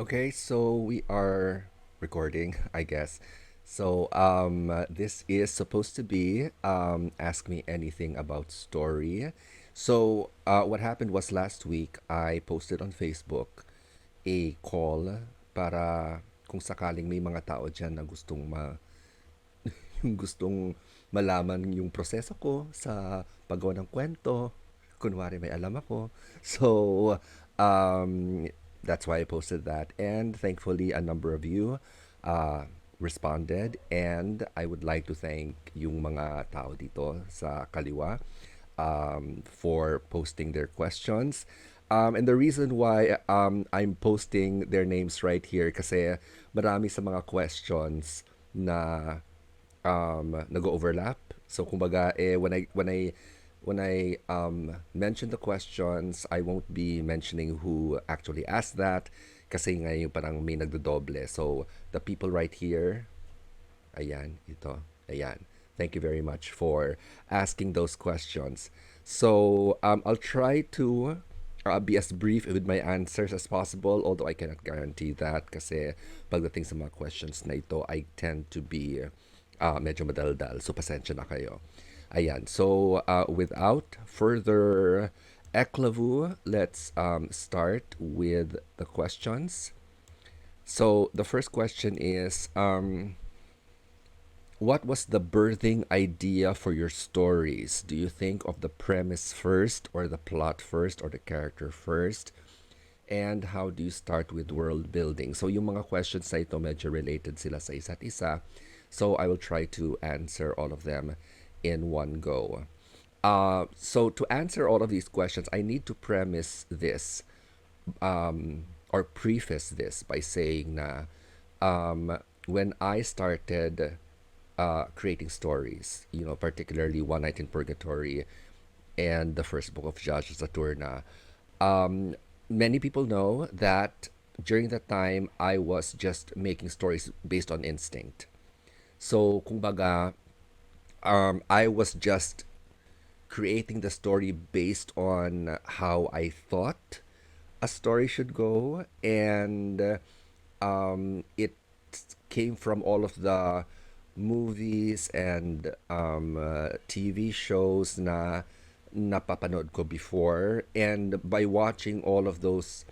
Okay, so we are recording, I guess. This is supposed to be Ask Me Anything About Story. What happened was last week, I posted on Facebook a call para kung sakaling may mga tao dyan na yung gustong malaman yung proseso ko sa paggawa ng kwento. Kunwari may alam ako. So, um, that's why I posted that. And thankfully, a number of you uh, responded. And I would like to thank yung mga tao dito sa Kaliwa for posting their questions. And the reason why I'm posting their names right here kasi marami sa mga questions na nag-overlap. So kumbaga when I mention the questions, I won't be mentioning who actually asked that kasi nga yung parang may nagdodoble. So the people right here, ayan, ito, ayan. Thank you very much for asking those questions. I'll try to be as brief with my answers as possible, although I cannot guarantee that kasi pagdating sa mga questions na ito, I tend to be medyo madaldal. So, pasensya na kayo. Ayan. Without further eclavu, let's start with the questions. So, the first question is, what was the birthing idea for your stories? Do you think of the premise first, or the plot first, or the character first? And how do you start with world building? So yung mga questions na ito medyo related sila sa isa't isa. So I will try to answer all of them in one go. So to answer all of these questions, I need to premise this or preface this by saying na when I started creating stories, particularly One Night in Purgatory and the first book of Joshua Saturna, um, many people know that during that time I was just making stories based on instinct. So, kumbaga, I was just creating the story based on how I thought a story should go, and it came from all of the movies and TV shows na napapanood ko before. And by watching all of those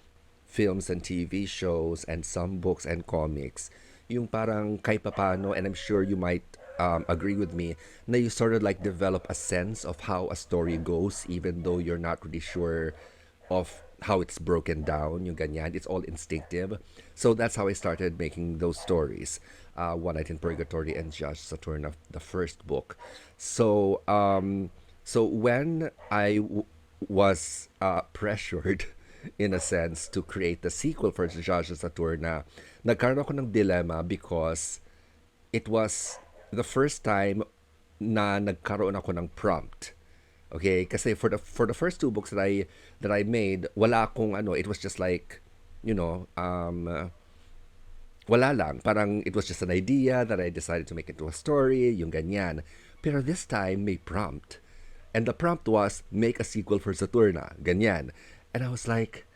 films and TV shows and some books and comics, yung parang kay papano, and I'm sure you might agree with me, na you sort of like develop a sense of how a story goes, even though you're not really sure of how it's broken down, yung ganyan. It's all instinctive. So that's how I started making those stories. One Night in Purgatory and Josh Saturn, of the first book. So, when was pressured, in a sense, to create the sequel for Josh Saturna, nagkaroon ako ng dilemma because it was the first time na nagkaroon ako ng prompt. Okay, kasi for the first two books that I made, wala akong ano, it was just like, you know, wala lang, parang it was just an idea that I decided to make into a story, yung ganyan. Pero this time may prompt. And the prompt was make a sequel for Saturna, ganyan. And I was like,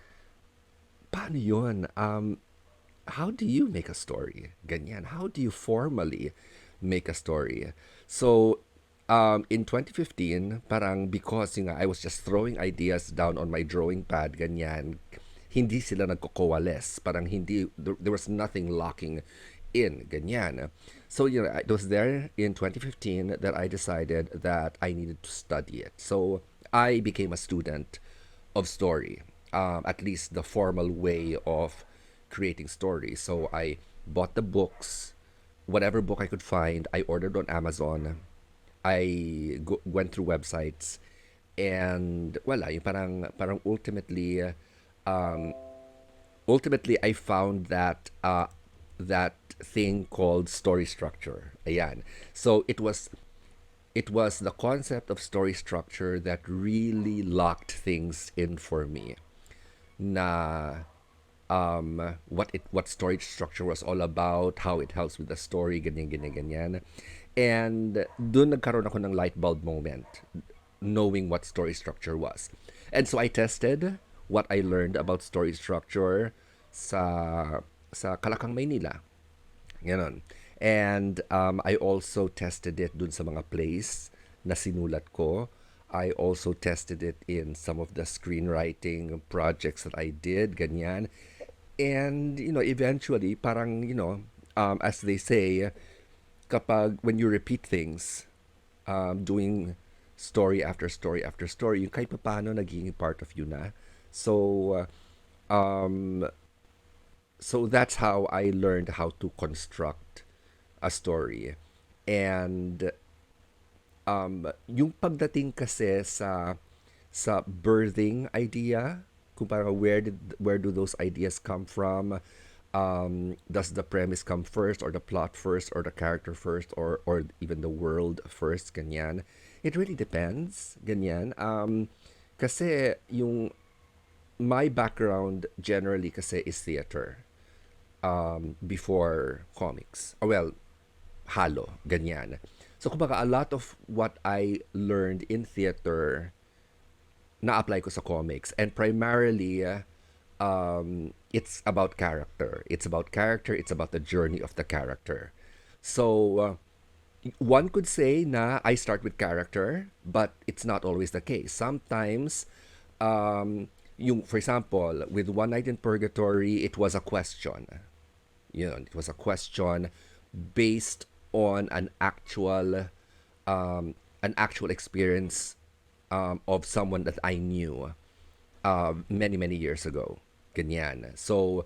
paano yun? How do you make a story? Ganyan. How do you formally make a story? So, in 2015, parang because nga, I was just throwing ideas down on my drawing pad, ganyan, hindi sila nagko-coalesce. Parang hindi, there was nothing locking in, ganyan. So, it was there in 2015 that I decided that I needed to study it. So, I became a student of story, at least the formal way of creating stories. So I bought the books, whatever book I could find. I ordered on Amazon. Went through websites, and wala, yung parang um, ultimately I found that thing called story structure. Ayan. So it was the concept of story structure that really locked things in for me. Na what story structure was all about, how it helps with the story, ganyan, ganyan, ganyan. And doon nagkaroon ako ng light bulb moment, knowing what story structure was. And so I tested what I learned about story structure sa Kalakang, Maynila. Ganon. And I also tested it dun sa mga plays na sinulat ko. I also tested it in some of the screenwriting projects that I did, ganyan. And, eventually, parang, as they say, kapag when you repeat things, doing story after story after story, yung kahit paano naging part of you na. So, um, so that's how I learned how to construct a story. And yung pagdating kasi sa birthing idea, kung parang where do those ideas come from? Does the premise come first, or the plot first, or the character first, or even the world first? Ganyan. It really depends. Ganyan. Kasi yung my background generally kasi is theater before comics. Well, halo, ganyan. So, kumbaga, a lot of what I learned in theater na-apply ko sa comics. And primarily, it's about character. It's about character. It's about the journey of the character. So, one could say na I start with character, but it's not always the case. Sometimes, for example, with One Night in Purgatory, it was a question. It was a question based on an actual experience of someone that I knew many many years ago. Ganyan. So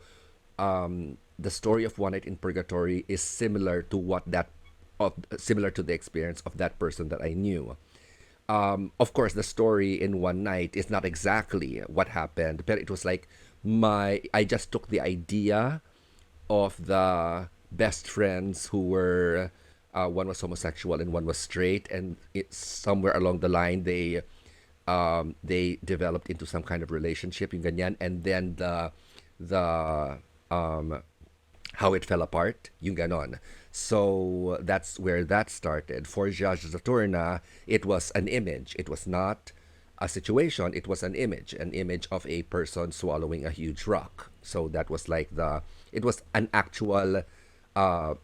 the story of One Night in Purgatory is similar to the experience of that person that I knew. Of course, the story in One Night is not exactly what happened, but it was like I just took the idea of the best friends who were one was homosexual and one was straight, and somewhere along the line they developed into some kind of relationship, yung ganyan, and then the how it fell apart, yung ganon. So that's where that started. For Judge Zaturna, it was an image. It was not a situation. It was an image of a person swallowing a huge rock. So that was like it was an actual uh,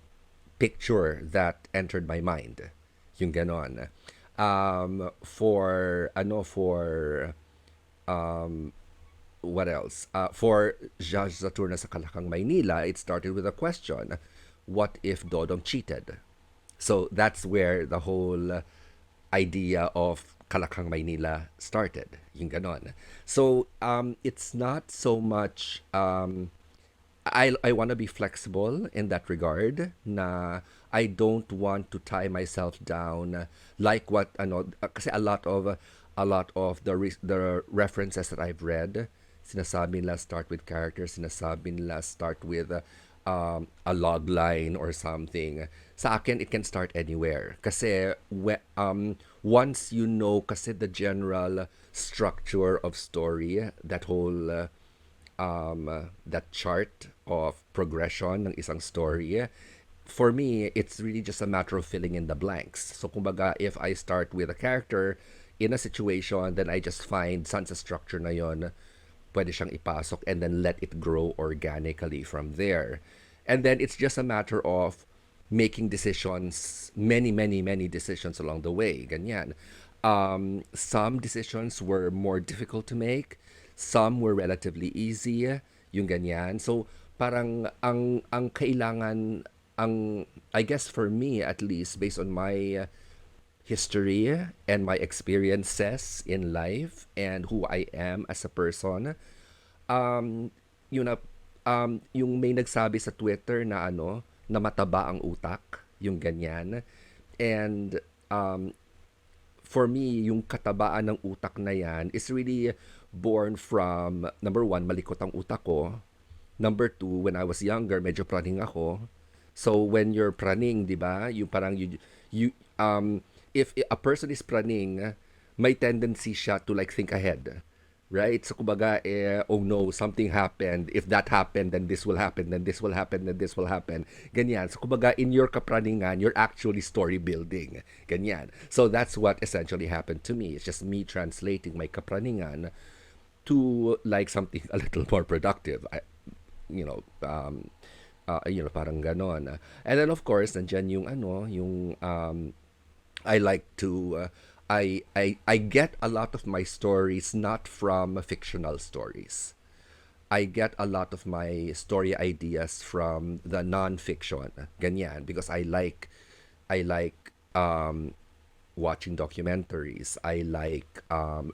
picture that entered my mind. Yung ganon. For what else? For Judge Zaturna sa Kalakang, Maynila, it started with a question: what if Dodong cheated? So that's where the whole idea of Kalakang, Maynila started. Yung ganon. So it's not so much. I want to be flexible in that regard. Na I don't want to tie myself down like what kasi a lot of the references that I've read, sinasabi nila start with characters, sinasabi nila start with a log line or something. Sa akin, it can start anywhere. Kasi once you know kasi the general structure of story, that chart of progression ng isang story, for me, it's really just a matter of filling in the blanks. So, kumbaga, if I start with a character in a situation, then I just find saan sa structure na yon pwede siyang ipasok, and then let it grow organically from there. And then it's just a matter of making decisions, many, many, many decisions along the way. Ganyan. Some decisions were more difficult to make. Some were relatively easy. Yung ganyan. So, parang ang kailangan, I guess for me at least, based on my history and my experiences in life and who I am as a person, um, yun na, yung may nagsabi sa Twitter na na mataba ang utak, yung ganyan. And for me, yung katabaan ng utak na yan is really born from, number one, malikot ang utak ko. Number two, when I was younger, medyo praning ako. So when you're praning, di ba, yung parang you if a person is praning, may tendency siya to like think ahead. Right? So kumbaga, oh no, something happened. If that happened, then this will happen, then this will happen, then this will happen. Ganyan. So kumbaga, in your kapraningan, you're actually story building. Ganyan. So that's what essentially happened to me. It's just me translating my kapraningan to like something a little more productive. parang ganon. And then of course, nandiyan yung I like to I get a lot of my stories not from fictional stories. I get a lot of my story ideas from the non-fiction, ganyan, because I like watching documentaries. I like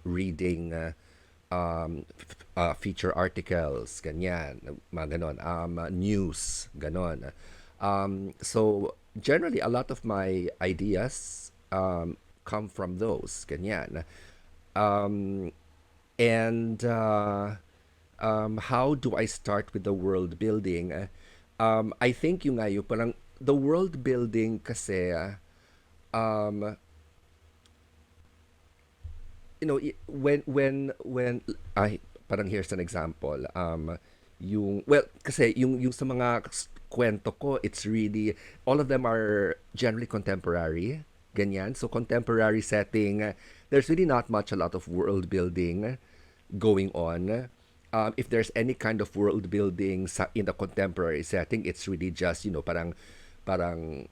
reading feature articles, ganyan, mga ganon, news, ganon. So generally, a lot of my ideas come from those, ganyan. Um, and how do I start with the world building? I think yung nga yung parang the world building kasi um, when I parang here's an example. Yung well kasi yung sa mga kwento ko, it's really all of them are generally contemporary, ganyan. So contemporary setting, there's really not much a lot of world building going on. If there's any kind of world building in the contemporary setting, it's really just parang parang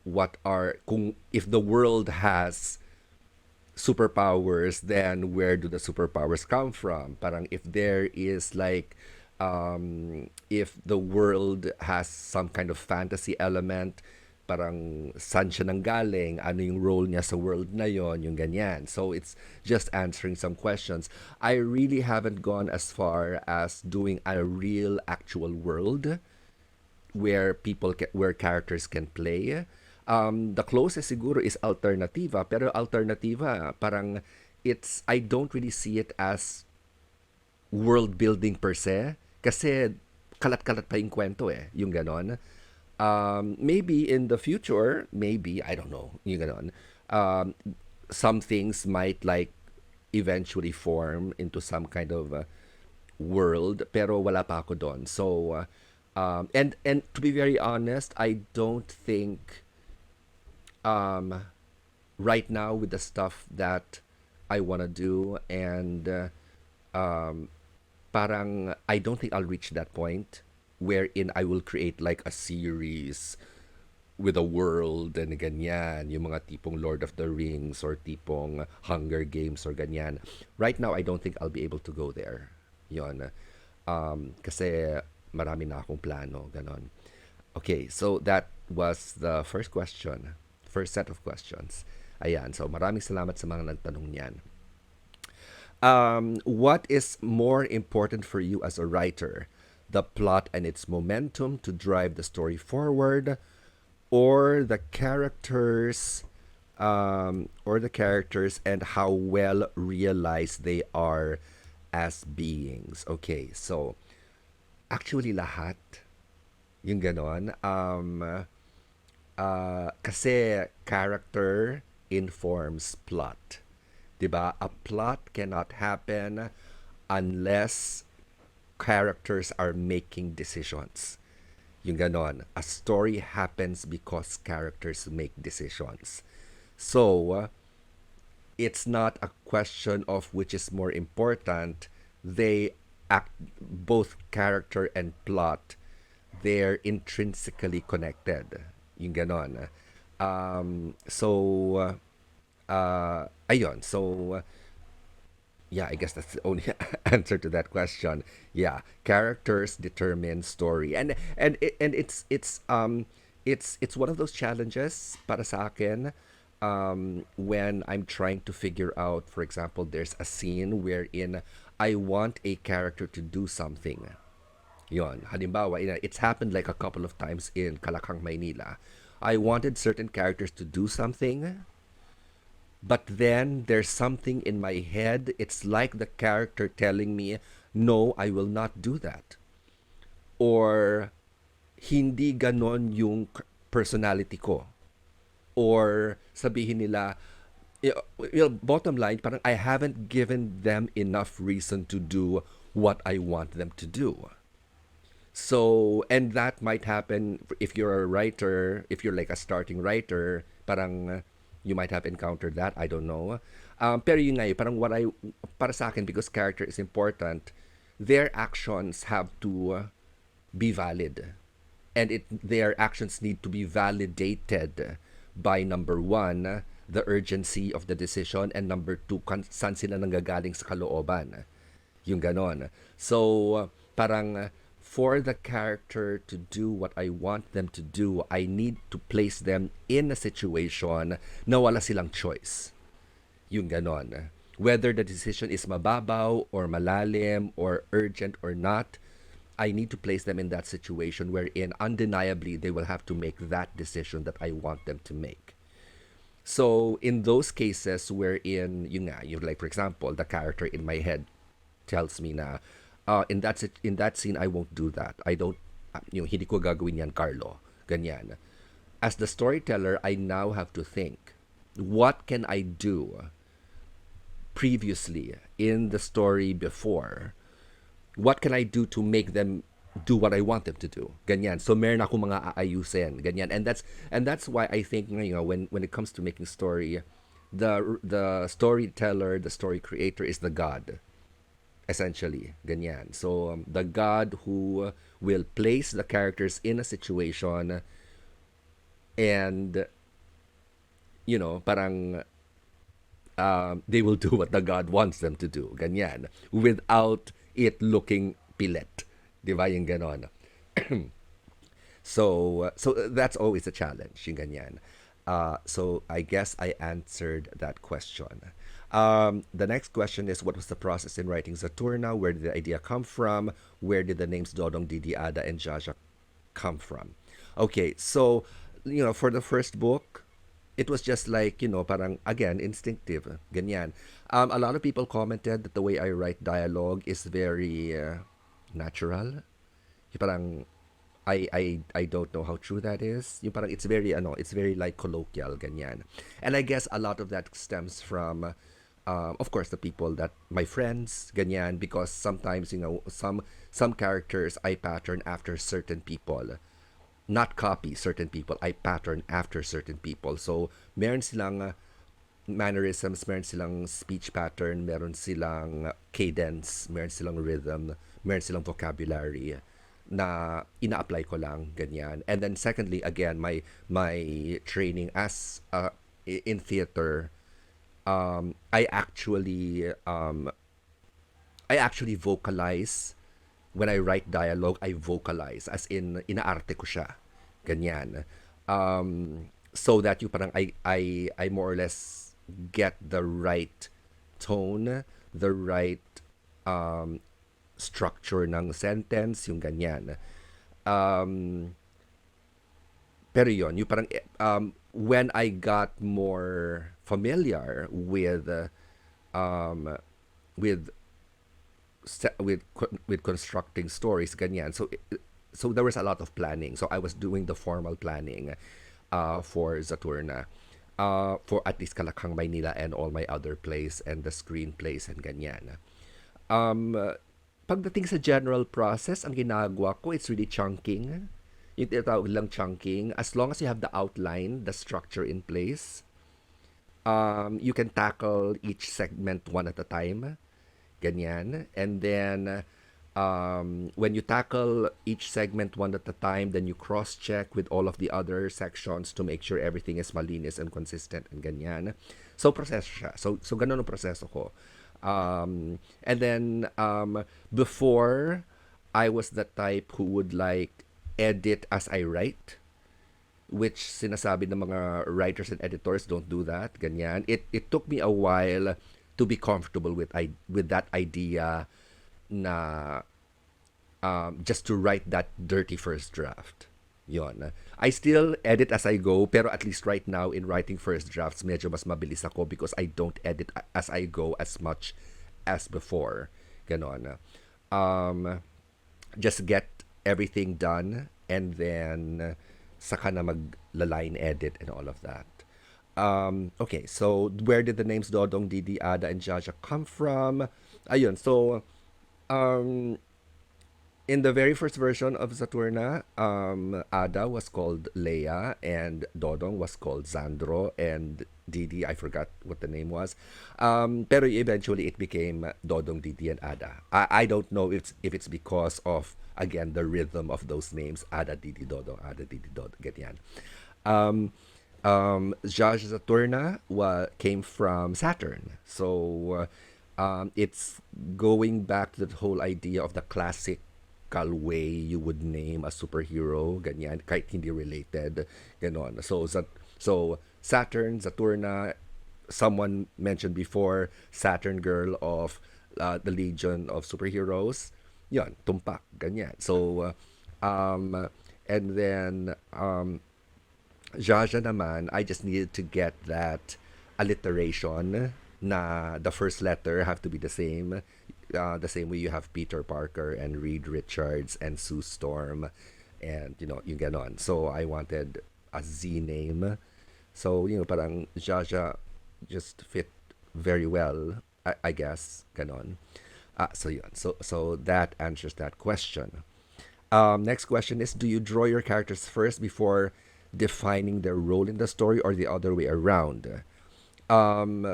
what are kung if the world has superpowers, then where do the superpowers come from? Parang if there is like, if the world has some kind of fantasy element, parang saan siya nanggaling, ano yung role niya sa world na yon, yung ganyan. So it's just answering some questions. I really haven't gone as far as doing a real actual world where characters can play. The closest siguro is Alternativa, pero Alternativa parang I don't really see it as world building per se kasi kalat-kalat pa yung kwento yung ganon. Maybe in the future, maybe I don't know, yung ganon. Um, some things might like eventually form into some kind of world, pero wala pa ako doon. So and to be very honest, I don't think um, right now with the stuff that I want to do, and um, parang I don't think I'll reach that point wherein I will create like a series with a world and ganyan, yung mga tipong Lord of the Rings or tipong Hunger Games or ganyan. Right now, I don't think I'll be able to go there. Yon. Kasi marami na akong plano, ganon. Okay, so that was the first question. First set of questions. Ayan, so maraming salamat sa mga nagtanong niyan. What is more important for you as a writer? The plot and its momentum to drive the story forward, or the characters and how well realized they are as beings. Okay, so actually lahat yung ganon. Kasi character informs plot. 'Di ba? A plot cannot happen unless characters are making decisions. Yung ganon. A story happens because characters make decisions. So, it's not a question of which is more important. They act, both character and plot, they're intrinsically connected. Yung ganon. Ayun. So, yeah, I guess that's the only answer to that question. Yeah, characters determine story, and it's one of those challenges para sa akin, when I'm trying to figure out, for example, there's a scene wherein I want a character to do something. Yon, halimbawa, it's happened like a couple of times in Kalakang, Maynila. I wanted certain characters to do something, but then there's something in my head. It's like the character telling me, no, I will not do that. Or, hindi ganon yung personality ko. Or, sabihin nila, bottom line, parang I haven't given them enough reason to do what I want them to do. So, and that might happen if you're a writer, if you're like a starting writer, parang you might have encountered that, I don't know. Pero yun nga, parang para sa akin, because character is important, their actions have to be valid, and their actions need to be validated by number one, the urgency of the decision, and number two, saan sila nanggagaling sa kalooban. Yung ganon. So, parang for the character to do what I want them to do, I need to place them in a situation na wala silang choice. Yung ganon. Whether the decision is mababaw or malalim or urgent or not, I need to place them in that situation wherein undeniably they will have to make that decision that I want them to make. So in those cases wherein yun nga, you like for example, the character in my head tells me na in that scene I won't do that. I don't hindi ko gagawin yan, Carlo. Ganyan. As the storyteller, I now have to think, what can I do previously in the story before? What can I do to make them do what I want them to do? Ganyan. So meron ako mga aayusin. Ganyan. And that's why I think when it comes to making story, the storyteller, the story creator is the god, essentially. Ganyan. So the god who will place the characters in a situation and parang they will do what the God wants them to do. Ganyan. Without it looking pilit. Di ba yung ganon? So that's always a challenge, yung ganyan. So I guess I answered that question. The next question is, what was the process in writing Zaturna? Where did the idea come from? Where did the names Dodong, Didi, Ada, and Jaja come from? Okay, so, for the first book, it was just like, parang, again, instinctive. Ganyan. A lot of people commented that the way I write dialogue is very natural. Yung parang, I don't know how true that is. Yung parang it's very like colloquial, ganyan. And I guess a lot of that stems from, of course, the people that, my friends, ganyan, because sometimes, some characters I pattern after certain people, not copy certain people. I pattern after certain people. So, meron silang mannerisms, meron silang speech pattern, meron silang cadence, meron silang rhythm, meron silang vocabulary na ina-apply ko lang, ganyan. And then secondly, again, my training as in theater, I actually vocalize. When I write dialogue, I vocalize, as in inaarte ko siya, ganyan. So that you parang I more or less get the right tone, the right structure ng sentence, yung ganyan. Um, pero yon, yung parang when I got more familiar um, with with constructing stories, ganyan. So there was a lot of planning. So I was doing the formal planning for Zaturna, for at least Kalakhang Maynila and all my other plays and the screenplays and ganyan. Um, Pagdating sa general process, ang ginagawa ko, it's really chunking. Yung tinatawag lang chunking. As long as you have the outline, the structure in place, you can tackle each segment one at a time. Ganyan. And then, when you tackle each segment one at a time, then you cross-check with all of the other sections to make sure everything is malinis and consistent and ganyan. So, proseso siya. So ganun ang proseso ko. And then, before, I was the type who would like edit as I write, which sinasabi ng mga writers and editors don't do that, ganyan. It took me a while to be comfortable with that idea na just to write that dirty first draft. Yon. I still edit as I go, pero at least right now in writing first drafts, medyo mas mabilis ako because I don't edit as I go as much as before. Ganon. Um, just get everything done and then saka na mag-line edit and all of that. Okay, so where did the names Dodong, Didi, Ada, and Jaja come from? Ayun, so um, in the very first version of Saturna, Ada was called Leia and Dodong was called Zandro and Didi, I forgot what the name was. Pero eventually it became Dodong, Didi, and Ada. I don't know if it's because of, again, the rhythm of those names. Ada, Didi, Dodong, Ada, Didi, Dodong, ganyan. Um, Zsa Saturna came from Saturn. So it's going back to the whole idea of the classical way you would name a superhero, ganyan, kahit hindi related, ganon. So Saturn, Saturna, someone mentioned before, Saturn girl of the Legion of Superheroes, yon, tumpak, ganyan. So, and then Jaja naman, I just needed to get that alliteration na the first letter have to be the same way you have Peter Parker and Reed Richards and Sue Storm and yung ganon. So I wanted a Z name. So, parang Jaja just fit very well, I guess, ganon. So yun. So that answers that question. Next question is, do you draw your characters first before defining their role in the story or the other way around? Um,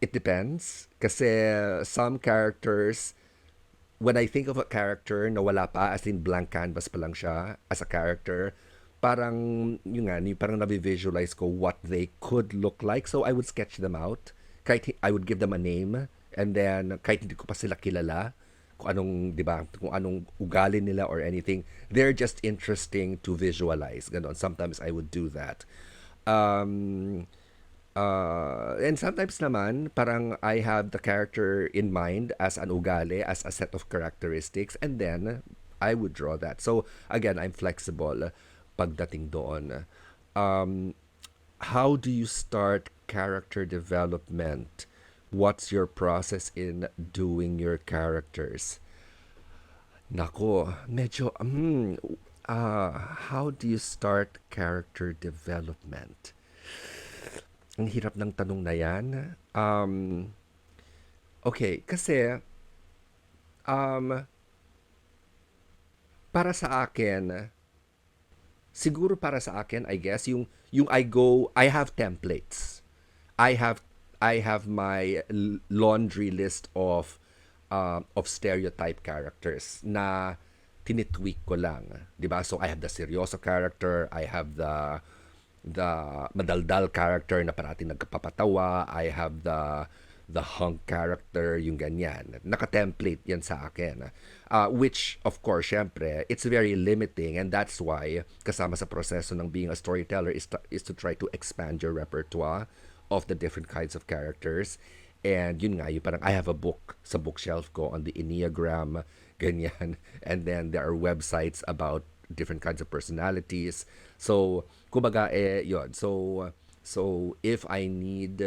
it depends. Kasi some characters, when I think of a character na wala pa, as in blank canvas pa lang siya as a character, parang, yun nga, parang nabivisualize ko what they could look like. So I would sketch them out. Kahit I would give them a name. And then, kahit hindi ko pa sila kilala, kung anong, di ba, kung anong ugali nila or anything, they're just interesting to visualize. Ganon. Sometimes I would do that. Um, and sometimes naman, parang I have the character in mind as an ugali, as a set of characteristics, and then I would draw that. So, again, I'm flexible pagdating doon. Um, how do you start character development? What's your process in doing your characters? Nako, medyo, how do you start character development? Ang hirap ng tanong na yan. Okay, kasi, um, para sa akin, siguro para sa akin, I guess, yung I have templates. I have I have my laundry list of stereotype characters na tinitweak ko lang, 'di ba? So I have the seryoso character, I have the madaldal character na parating nagpapatawa, I have the hunk character, yung ganyan. Naka-template yan sa akin. Which, of course, syempre, it's very limiting and that's why, kasama sa proseso ng being a storyteller is to try to expand your repertoire of the different kinds of characters. And yun nga, yung parang I have a book sa bookshelf ko on the Enneagram, ganyan. And then there are websites about different kinds of personalities. So, kumbaga, yun. So if I need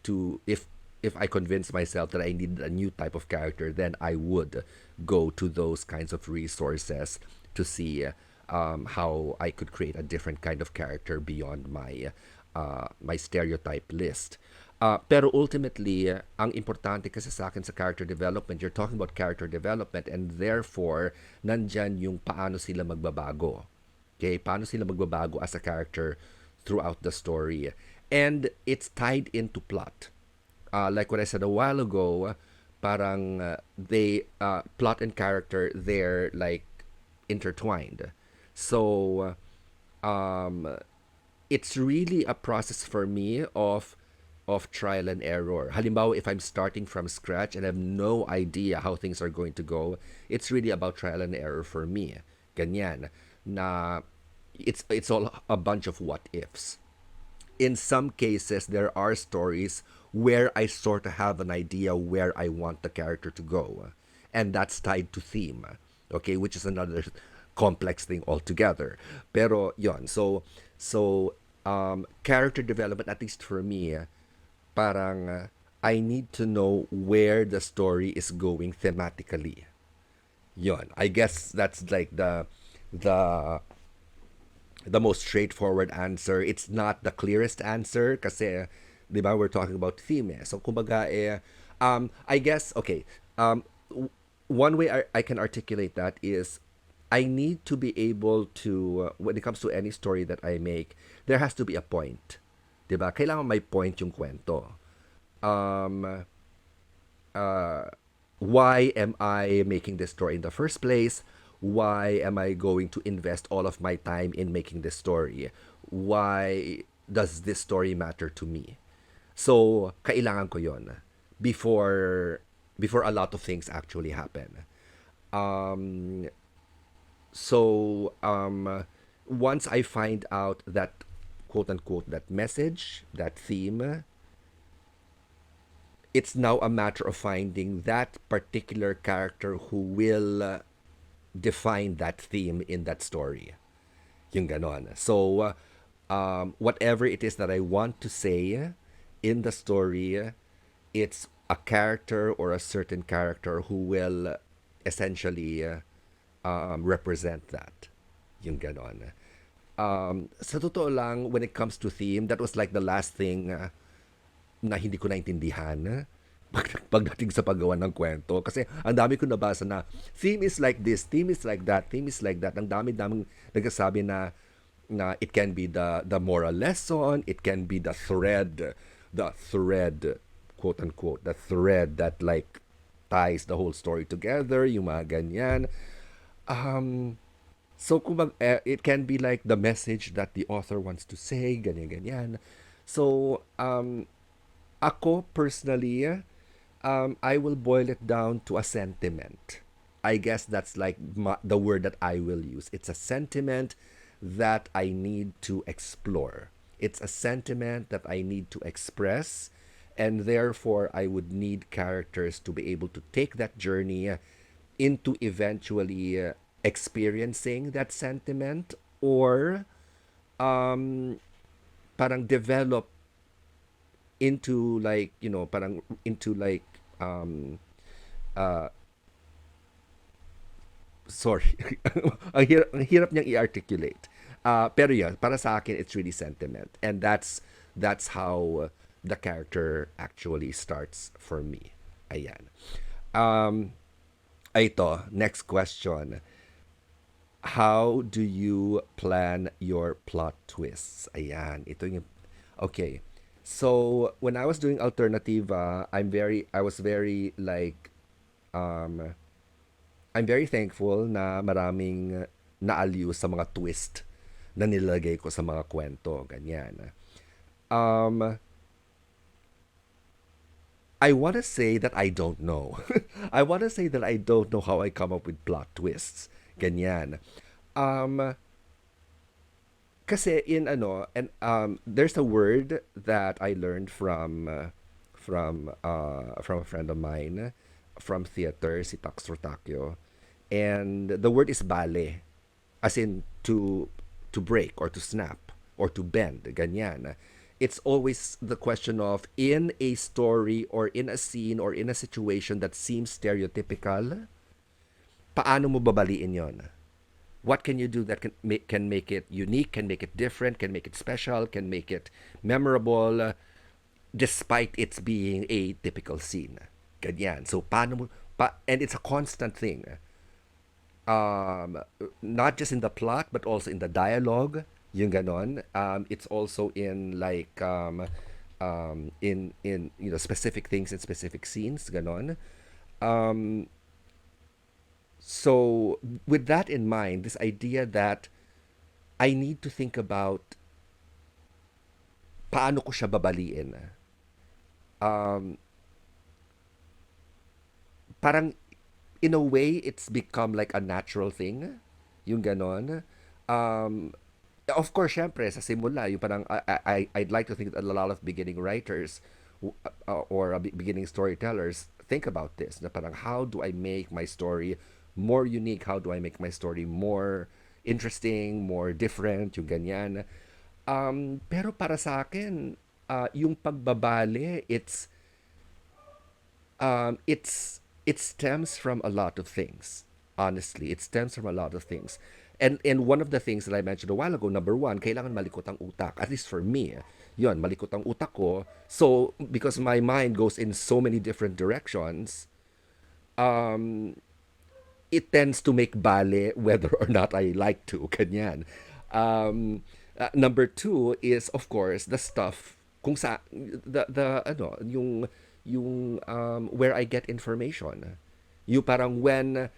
if I convince myself that I need a new type of character, then I would go to those kinds of resources to see how I could create a different kind of character beyond my stereotype list. Pero ultimately, ang importante kasi sa akin sa character development, you're talking about character development and therefore, nandyan yung paano sila magbabago. Okay? Paano sila magbabago as a character throughout the story. And it's tied into plot. Like what I said a while ago, parang they plot and character they're like intertwined. So um, it's really a process for me of trial and error. Halimbawa, if I'm starting from scratch and I have no idea how things are going to go, it's really about trial and error for me. Ganyan. Na it's all a bunch of what ifs. In some cases, there are stories where I sort of have an idea where I want the character to go. And that's tied to theme. Okay, which is another complex thing altogether. Pero yon, so character development, at least for me, parang I need to know where the story is going thematically. Yon, I guess that's like the the most straightforward answer. It's not the clearest answer kasi, di ba, we're talking about theme eh. So, kumbaga I guess, okay, one way I can articulate that is I need to be able to, when it comes to any story that I make, there has to be a point. 'Di ba? Kailangan may point yung kwento. Um, why am I making this story in the first place? Why am I going to invest all of my time in making this story? Why does this story matter to me? So, kailangan ko yon before before a lot of things actually happen. Um, once I find out that quote unquote that message, that theme, it's now a matter of finding that particular character who will define that theme in that story. Yung ganon. So, whatever it is that I want to say in the story, it's a character or a certain character who will essentially represent that. Yung ganon. Sa totoo lang, when it comes to theme, that was like the last thing na hindi ko naintindihan pagdating sa paggawa ng kwento. Kasi ang dami ko nabasa na theme is like this, theme is like that, theme is like that. Ang dami-daming nagsasabi na it can be the moral lesson, it can be the thread, quote unquote, the thread that like ties the whole story together, yung mga ganyan. Um, so it can be like the message that the author wants to say, ganyan ganyan. So ako personally, I will boil it down to a sentiment. I guess that's like the word that I will use. It's a sentiment that I need to explore. It's a sentiment that I need to express, and therefore I would need characters to be able to take that journey into eventually experiencing that sentiment, or um, parang develop into like, parang into like um uh sorry. Ang hirap niyang i-articulate. Pero yun, para sa akin, it's really sentiment. And that's how the character actually starts for me. Ayan. Um, ito, next question. How do you plan your plot twists? Ayan, ito yung... Okay. So, when I was doing Alternativa, I was very like, um, I'm very thankful na maraming naaliw sa mga twist na nilagay ko sa mga kwento, ganyan. Um, I want to say that I don't know. I want to say that I don't know how I come up with plot twists, ganyan. Um, Kasi in ano, and there's a word that I learned from a friend of mine from theater, si Tax Rotakyo. And the word is bale, as in to break or to snap or to bend, ganyan. It's always the question of, in a story or in a scene or in a situation that seems stereotypical, paano mo babaliin yon? What can you do that can make it unique, can make it different, can make it special, can make it memorable, despite its being a typical scene? Ganyan. So, paano mo, and it's a constant thing. Um, Not just in the plot, but also in the dialogue, yung ganon. It's also in like, in, specific things in specific scenes, ganon. Um, so, with that in mind, this idea that I need to think about paano ko siya babaliin. Um, Parang in a way, it's become like a natural thing. Yung ganon. Um, of course, syempre, sa simula, yung parang, I'd like to think that a lot of beginning writers or beginning storytellers think about this. Na parang, how do I make my story more unique? How do I make my story more interesting, more different, yung ganyan. Pero para sa akin, yung pagbabale, it stems from a lot of things. Honestly, it stems from a lot of things. And one of the things that I mentioned a while ago, number one, kailangan malikot ang utak. At least for me, yun, malikot ang utak ko. So, because my mind goes in so many different directions, um, it tends to make bale whether or not I like to. Ganyan. Number two is, of course, the stuff kung sa the ano yung where I get information. You parang when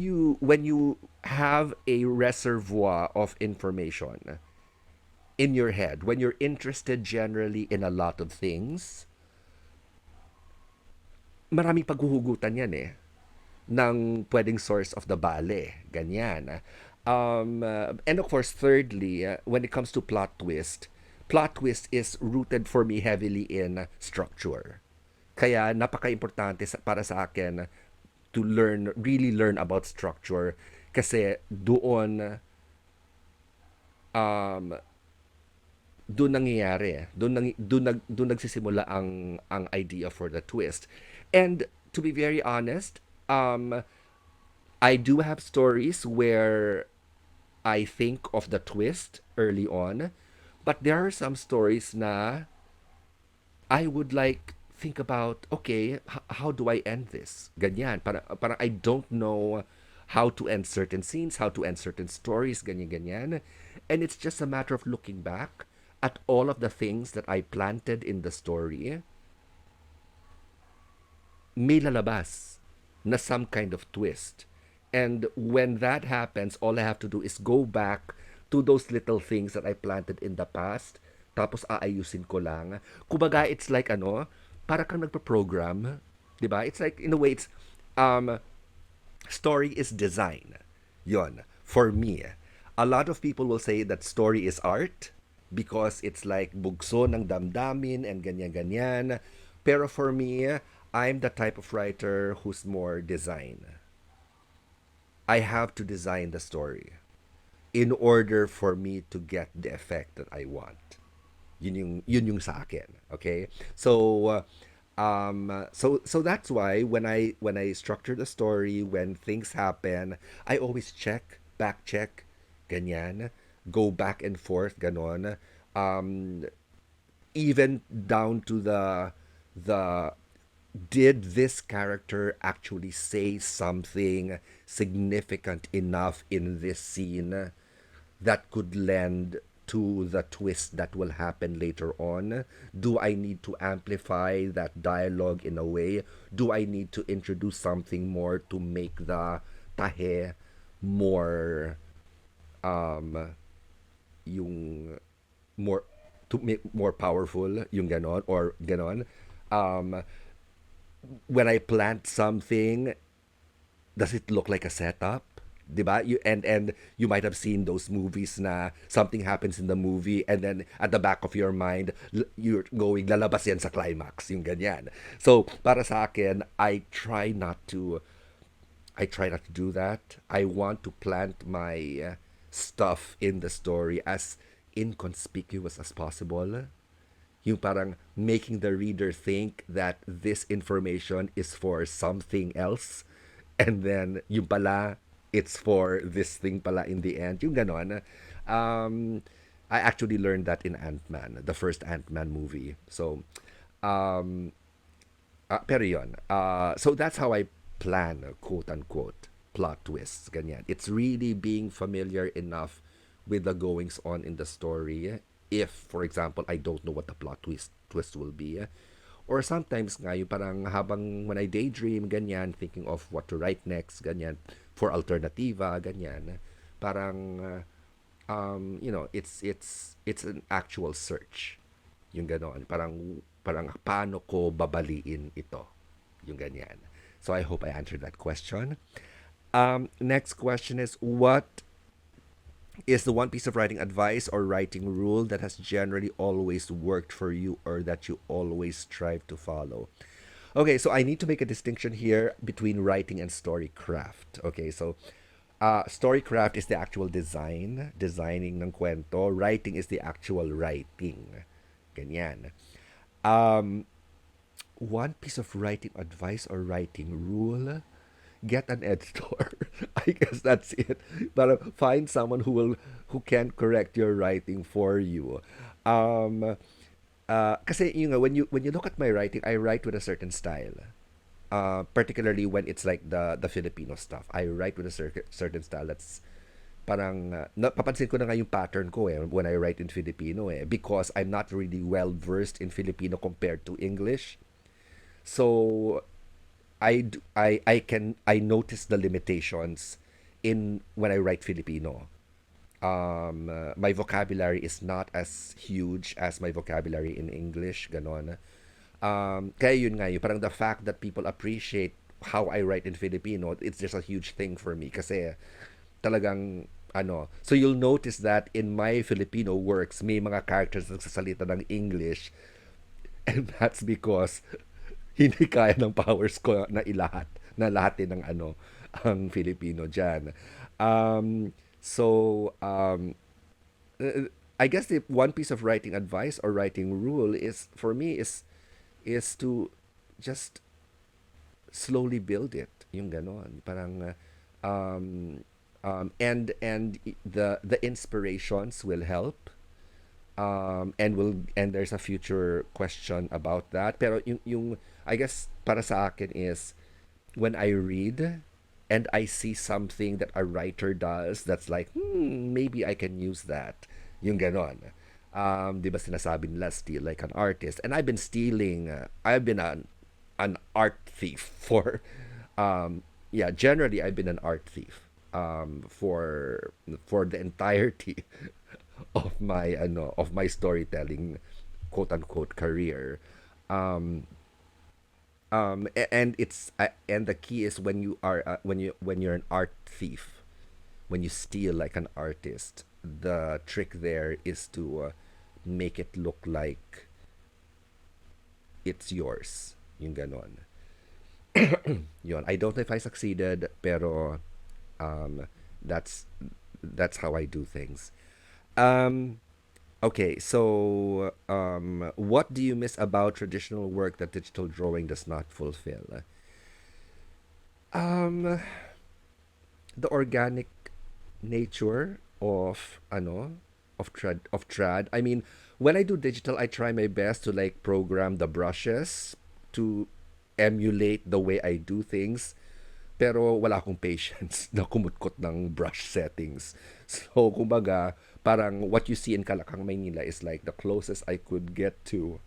you have a reservoir of information in your head, when you're interested generally in a lot of things, maraming paghuhugutan yan eh ng pwedeng source of the bale. Ganyan. And of course, thirdly, when it comes to plot twist is rooted for me heavily in structure. Kaya napaka-importante para sa akin to really learn about structure kasi um, doon nangyayari. Doon nagsisimula ang idea for the twist. And to be very honest, um, I do have stories where I think of the twist early on, but there are some stories na I would like think about, okay, how do I end this? Ganyan. Para I don't know how to end certain scenes, how to end certain stories, ganyan. And it's just a matter of looking back at all of the things that I planted in the story, may lalabas na some kind of twist. And when that happens, all I have to do is go back to those little things that I planted in the past, tapos aayusin ko lang. Kumbaga, it's like para kang nagpa-program, 'di ba? It's like in a way it's um story is design. Yon, for me. A lot of people will say that story is art because it's like bugso ng damdamin and ganyan-ganyan. Pero for me, I'm the type of writer who's more design. I have to design the story in order for me to get the effect that I want. Yun yung sa akin. Okay? So that's why when I structure the story, when things happen, I always back check, ganyan, go back and forth, ganon. Um, even down to the did this character actually say something significant enough in this scene that could lend to the twist that will happen later on? Do I need to amplify that dialogue in a way? Do I need to introduce something more to make the tahe more um yung more to make more powerful yung ganon or ganon? Um when I plant something, does it look like a setup? 'Di ba? And you might have seen those movies na something happens in the movie and then at the back of your mind you're going lalabas yan sa climax, yung ganyan. So, para sa akin, I try not to do that. I want to plant my stuff in the story as inconspicuous as possible. Yung parang making the reader think that this information is for something else and then yung pala it's for this thing pala in the end, yung ganon. um I actually learned that in Ant-Man, the first Ant-Man movie. So um pero yun, so that's how I plan, quote unquote, plot twists, ganyan. It's really being familiar enough with the goings on in the story. If, for example, I don't know what the plot twist will be, or sometimes nga yung parang habang when I daydream, ganyan, thinking of what to write next, ganyan, for alternativa, ganyan, parang it's an actual search. Yung ganon. Parang paano ko babaliin ito? Yung ganyan. So I hope I answered that question. Next question is, what is the one piece of writing advice or writing rule that has generally always worked for you or that you always strive to follow? Okay, so I need to make a distinction here between writing and story craft. Okay, so story craft is the actual designing ng kwento. Writing is the actual writing. Ganyan. Um, One piece of writing advice or writing rule, get an editor. I guess that's it. But find someone who can correct your writing for you. Kasi yung when you look at my writing, I write with a certain style. particularly when it's like the Filipino stuff. I write with a certain style that's parang napapansin ko na nga yung pattern ko when I write in Filipino because I'm not really well versed in Filipino compared to English. So I notice the limitations in when I write Filipino. My vocabulary is not as huge as my vocabulary in English, ganon. Kaya yun nga, yung parang the fact that people appreciate how I write in Filipino, it's just a huge thing for me kasi talagang so you'll notice that in my Filipino works, may mga characters na nagsasalita ng English and that's because hindi kaya ng powers ko na ilahat, na lahat din ng ang Filipino dyan. So, I guess the one piece of writing advice or writing rule is for me is to just slowly build it. Yung ganon. Parang and the inspirations will help. And there's a future question about that. Pero yung I guess para sa akin is when I read and I see something that a writer does that's like, maybe I can use that. Yung ganon. Di ba sinasabi nila, steal like an artist. And I've been stealing, I've been an art thief for, yeah, generally I've been an art thief for the entirety of my storytelling quote unquote career. Um, and and the key is when you are when you're an art thief, when you steal like an artist, the trick there is to make it look like it's yours. Yung ganon. Yun. I don't know if I succeeded, pero um, that's that's how I do things. Um, okay, so what do you miss about traditional work that digital drawing does not fulfill? Um, the organic nature of trad. I mean, when I do digital, I try my best to like program the brushes to emulate the way I do things. Pero wala akong patience na kumutkot ng brush settings. So, kumbaga, parang what you see in Kalakang Maynila is like the closest I could get to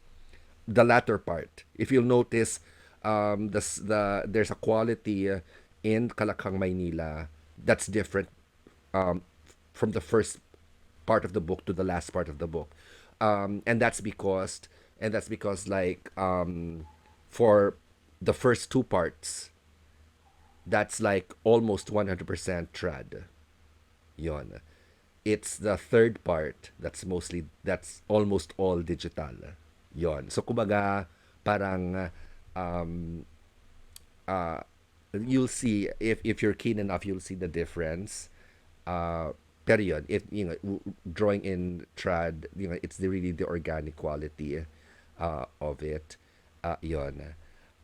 the latter part. If you'll notice, there's a quality in Kalakang Maynila that's different um, from the first part of the book to the last part of the book, and that's because like for the first two parts, that's like almost 100% trad. Yon. It's the third part that's almost all digital. Yon. So kumbaga parang um uh you'll see if you're keen enough, you'll see the difference. Pero yun, if drawing in trad, it's really the organic quality of it. Yun.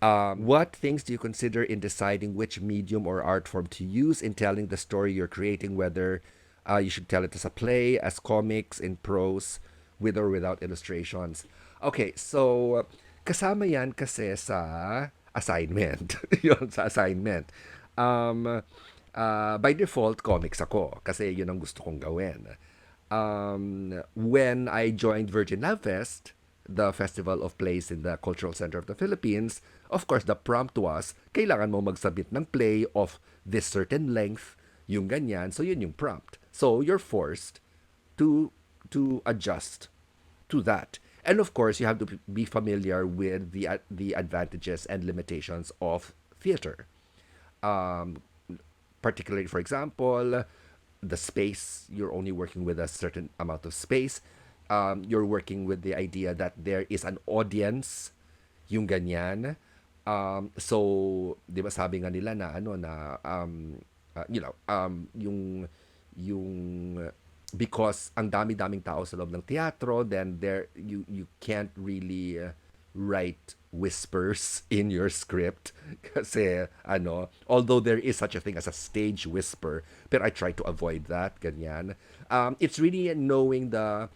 What things do you consider in deciding which medium or art form to use in telling the story you're creating, whether you should tell it as a play, as comics, in prose, with or without illustrations? Okay, so kasama yan kasi sa assignment. Yun, sa assignment. Um, by default, comics ako kasi yun ang gusto kong gawin. When I joined Virgin Love Fest, the festival of plays in the Cultural Center of the Philippines, of course, the prompt was, kailangan mo magsubmit ng play of this certain length, yung ganyan, so yun yung prompt. So you're forced to adjust to that. And of course, you have to be familiar with the advantages and limitations of theater. Um, Particularly, for example, the space, you're only working with a certain amount of space. You're working with the idea that there is an audience, yung ganyan. So, di ba sabi nga nila na yung because ang dami-daming tao sa loob ng teatro, then you can't really write whispers in your script kasi although there is such a thing as a stage whisper, but I try to avoid that ganyan. It's really knowing the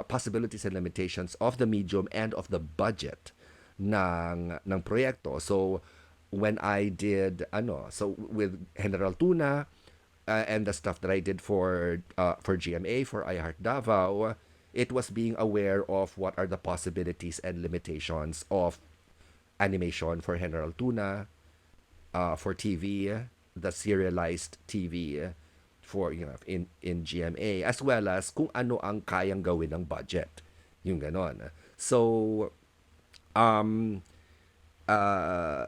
possibilities and limitations of the medium and of the budget. ng proyekto. So when I did so with General Tuna, and the stuff that I did for GMA, for iHeart Davao, it was being aware of what are the possibilities and limitations of animation for General Tuna, for TV, the serialized TV for in GMA, as well as kung ano ang kayang gawin ng budget, yung ganon. So um uh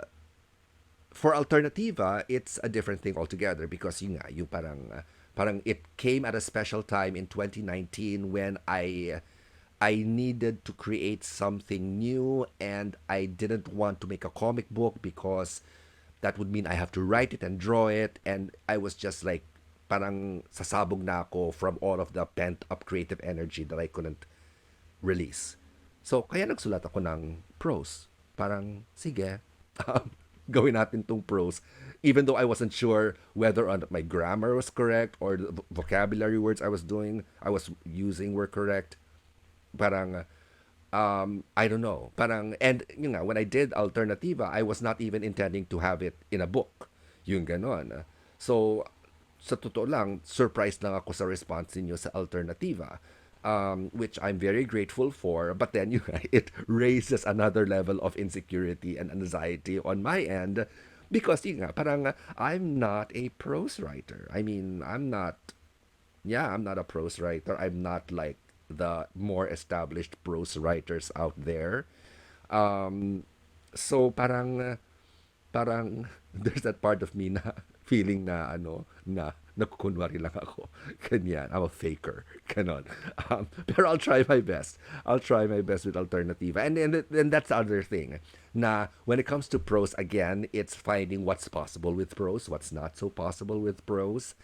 for Alternativa, it's a different thing altogether because yun nga, yung parang it came at a special time in 2019 when I needed to create something new, and I didn't want to make a comic book because that would mean I have to write it and draw it, and I was just like parang sasabog na ako from all of the pent up creative energy that I couldn't release. So, kaya nagsulat ako ng prose. Parang, sige, um, gawin natin tong prose. Even though I wasn't sure whether or not my grammar was correct or the vocabulary words I was using were correct. Parang, I don't know. Parang, and when I did Alternativa, I was not even intending to have it in a book. Yung ganon. So, sa totoo lang, surprised lang ako sa response niyo sa Alternativa. Which I'm very grateful for. But then it raises another level of insecurity and anxiety on my end because parang I'm not a prose writer. I mean, I'm not a prose writer. I'm not like the more established prose writers out there. Um, so parang there's that part of me na feeling na na nakukunwari lang ako. Ganyan. I'm a faker. Ganon. Pero I'll try my best. I'll try my best with Alternativa. And that's the other thing. Na when it comes to prose, again, it's finding what's possible with prose, what's not so possible with prose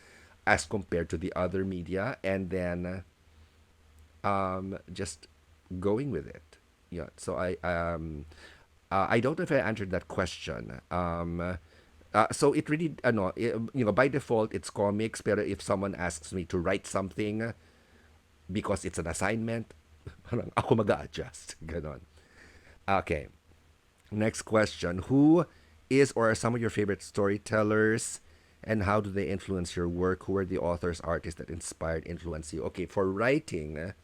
as compared to the other media, and then just going with it. Yeah. So I don't know if I answered that question. So it really by default it's comics, pero if someone asks me to write something because it's an assignment, parang ako mag-adjust. Ganon. Okay. Next question. Who is or are some of your favorite storytellers, and how do they influence your work? Who are the authors, artists that inspired, influence you? Okay, for writing,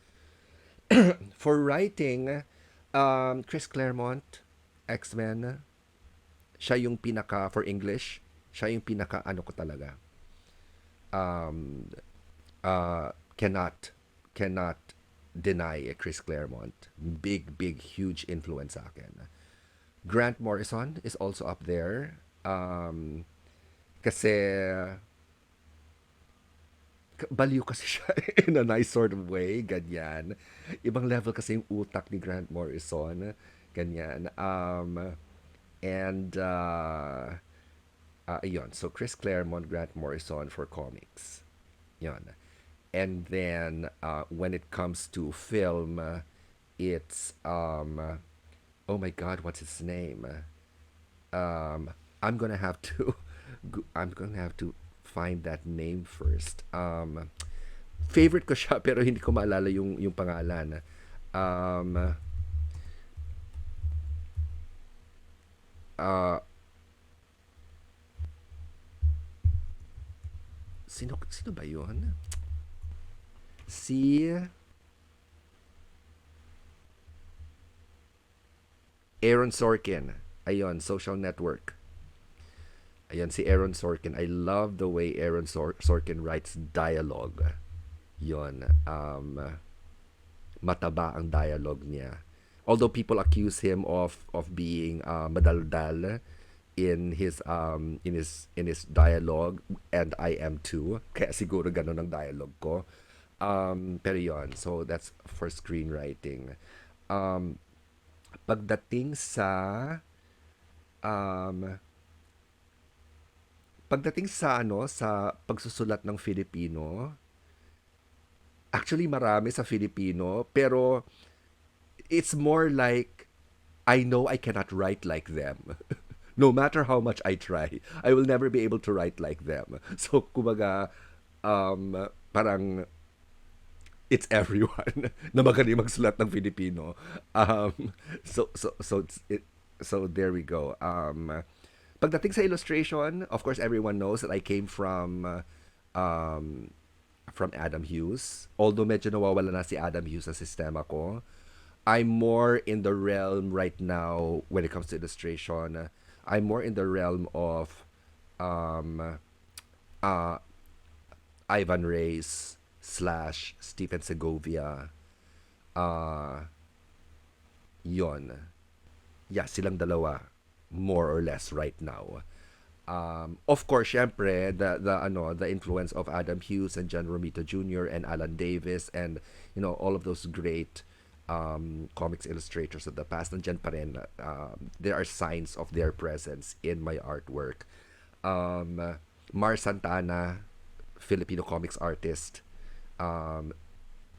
Chris Claremont, X-Men, siya yung pinaka, for English, siya yung pinaka, ano ko talaga, um, cannot deny Chris Claremont. Big, huge influence sa akin. Grant Morrison is also up there. Kasi, baliw kasi siya in a nice sort of way, ganyan. Ibang level kasi yung utak ni Grant Morrison, ganyan. And Ayun. So Chris Claremont, Grant Morrison for comics. Yon. And then when it comes to film, it's oh my God, what's his name? I'm gonna have to I'm gonna have to find that name first. Favorite ko siya pero hindi ko maalala yung pangalan. Um, uh, sino ba yun? Si Aaron Sorkin. Ayun, Social Network. Ayan, si Aaron Sorkin. I love the way Aaron Sorkin writes dialogue. Yon. Mataba ang dialogue niya. Although people accuse him of being madaldal in his dialogue, and I am too. Kaya siguro ganun ang dialogue ko. Pero yon. So that's for screenwriting. Um, pagdating sa um, pagdating sa sa pagsusulat ng Filipino, actually marami sa Filipino, pero it's more like I know I cannot write like them. No matter how much I try, I will never be able to write like them. So, kumbaga, parang it's everyone na magaling magsulat ng Filipino. So so there we go. Pagdating sa illustration, of course everyone knows that I came um, from Adam Hughes. Although medyo nawawala na si Adam Hughes sa sistema ko, I'm more in the realm right now when it comes to illustration. I'm more in the realm of um, uh, Ivan Reis slash Stephen Segovia. Uh, yon. Yeah, silang dalawa more or less right now. Of course, syempre, the influence of Adam Hughes and John Romita Jr. and Alan Davis and all of those great comics illustrators of the past, nandiyan pa rin. There are signs of their presence in my artwork. Mar Santana, Filipino comics artist, um,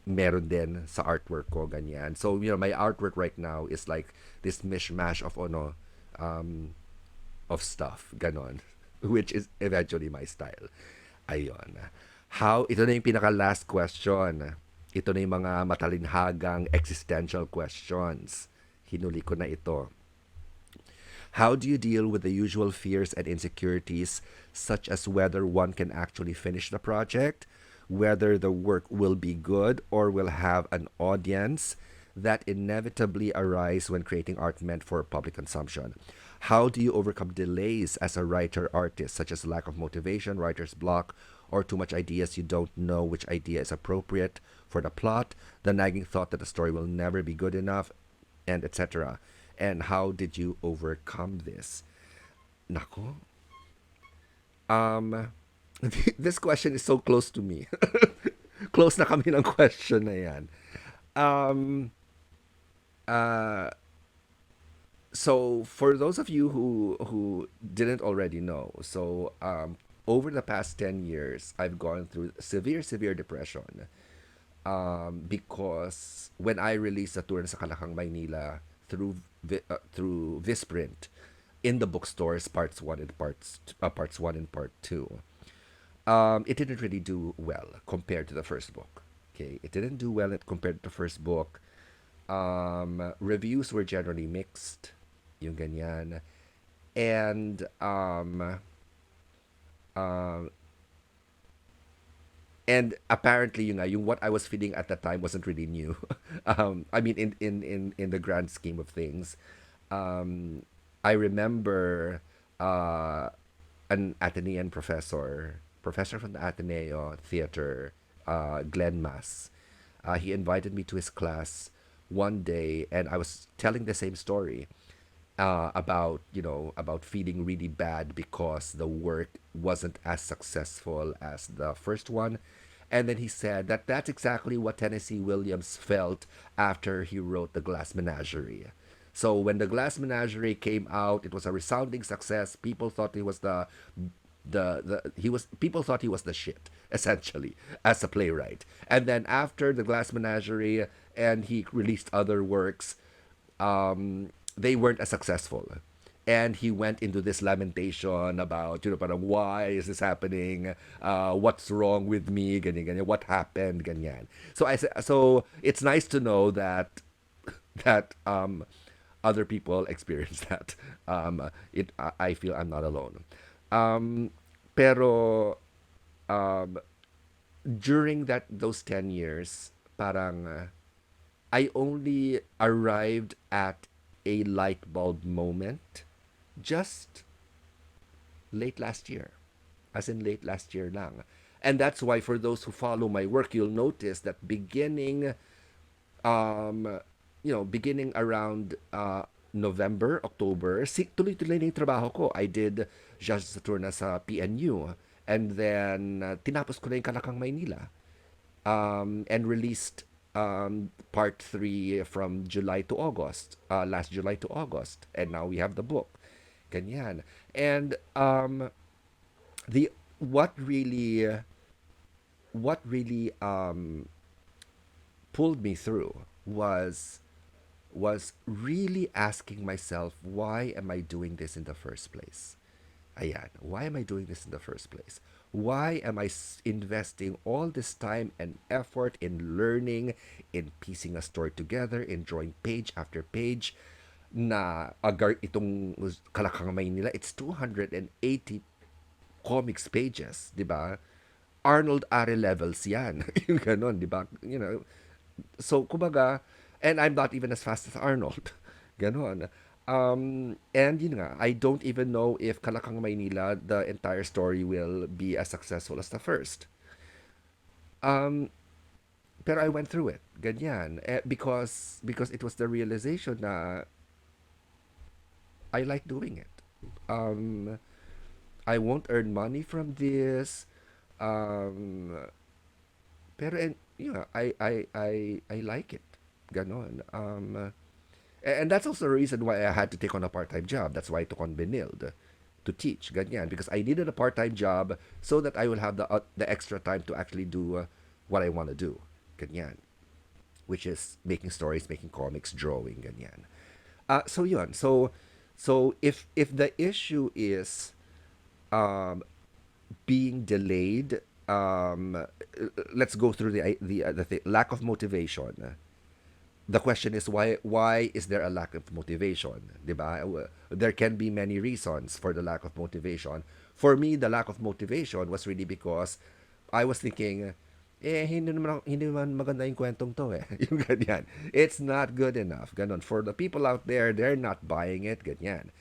meron din sa artwork ko, ganyan. So, my artwork right now is like this mishmash of um, of stuff, ganon, which is eventually my style. Ayun. Ito na yung pinaka-last question. Ito na yung mga matalinhagang existential questions. Hinuli ko na ito. How do you deal with the usual fears and insecurities, such as whether one can actually finish the project, whether the work will be good or will have an audience, that inevitably arise when creating art meant for public consumption? How do you overcome delays as a writer artist, such as lack of motivation, writer's block, or too much ideas you don't know which idea is appropriate for the plot, the nagging thought that the story will never be good enough, and etc.? And how did you overcome this? Nako. Um, this question is so close to me. Close na kami ng question na yan. Um, uh, so for those of you who didn't already know, so over the past 10 years, I've gone through severe depression. Because when I released Saturn sa Kalakang Maynila through Visprint in the bookstores, parts 1 and part 2, it didn't really do well compared to the first book. Okay, it didn't do well compared to the first book. Reviews were generally mixed, yung ganyan. And uh, and apparently yung what I was feeling at that time wasn't really new. I mean, in the grand scheme of things, um, I remember uh, an Atenean professor from the Ateneo Theater, Glenn Mass. He invited me to his class one day, and I was telling the same story about about feeling really bad because the work wasn't as successful as the first one. And then he said that that's exactly what Tennessee Williams felt after he wrote The Glass Menagerie. So when The Glass Menagerie came out, it was a resounding success. People thought he was the he was people thought he was the shit, essentially, as a playwright. And then after The Glass Menagerie and he released other works, they weren't as successful. And he went into this lamentation about, parang, why is this happening? What's wrong with me? Ganyan, ganyan. What happened? Ganyan. So it's nice to know that other people experience that. I feel I'm not alone. Um, pero um, during those 10 years, parang I only arrived at a light bulb moment just late last year, as in late last year lang. And that's why for those who follow my work, you'll notice that um, beginning around November, October, tuloy-tuloy na yung trabaho ko. I did Jazz Saturna sa PNU. And then, tinapos ko na yung Kalakang Maynila. And released part 3 from July to August, last July to August. And now we have the book. Ganyan. And the what really pulled me through was really asking myself, why am I doing this in the first place? Ayan, why am I doing this in the first place? Why am I investing all this time and effort in learning, in piecing a story together, in drawing page after page, na agar itong Kalakang Maynila, it's 280 comics pages, di ba? Arnold Are levels yan. Yung ganon, di ba? So, kumbaga, and I'm not even as fast as Arnold. Ganon. And yun nga, I don't even know if Kalakang Maynila, the entire story will be as successful as the first. Um, pero I went through it, ganyan. Because it was the realization na I like doing it. Um, I won't earn money from this. Um, pero and I like it. Ganon. And that's also the reason why I had to take on a part-time job. That's why I took on Benild to teach ganyan because I needed a part-time job so that I will have the extra time to actually do what I want to do. Ganyan, which is making stories, making comics, drawing ganyan. So yun. So if the issue is um, being delayed, let's go through the lack of motivation. The question is why is there a lack of motivation, 'di ba? There can be many reasons for the lack of motivation. For me, the lack of motivation was really because I was thinking hindi naman maganda yung kwentong to eh. Yung ganyan. It's not good enough. Ganon. For the people out there, they're not buying it. Ganyan.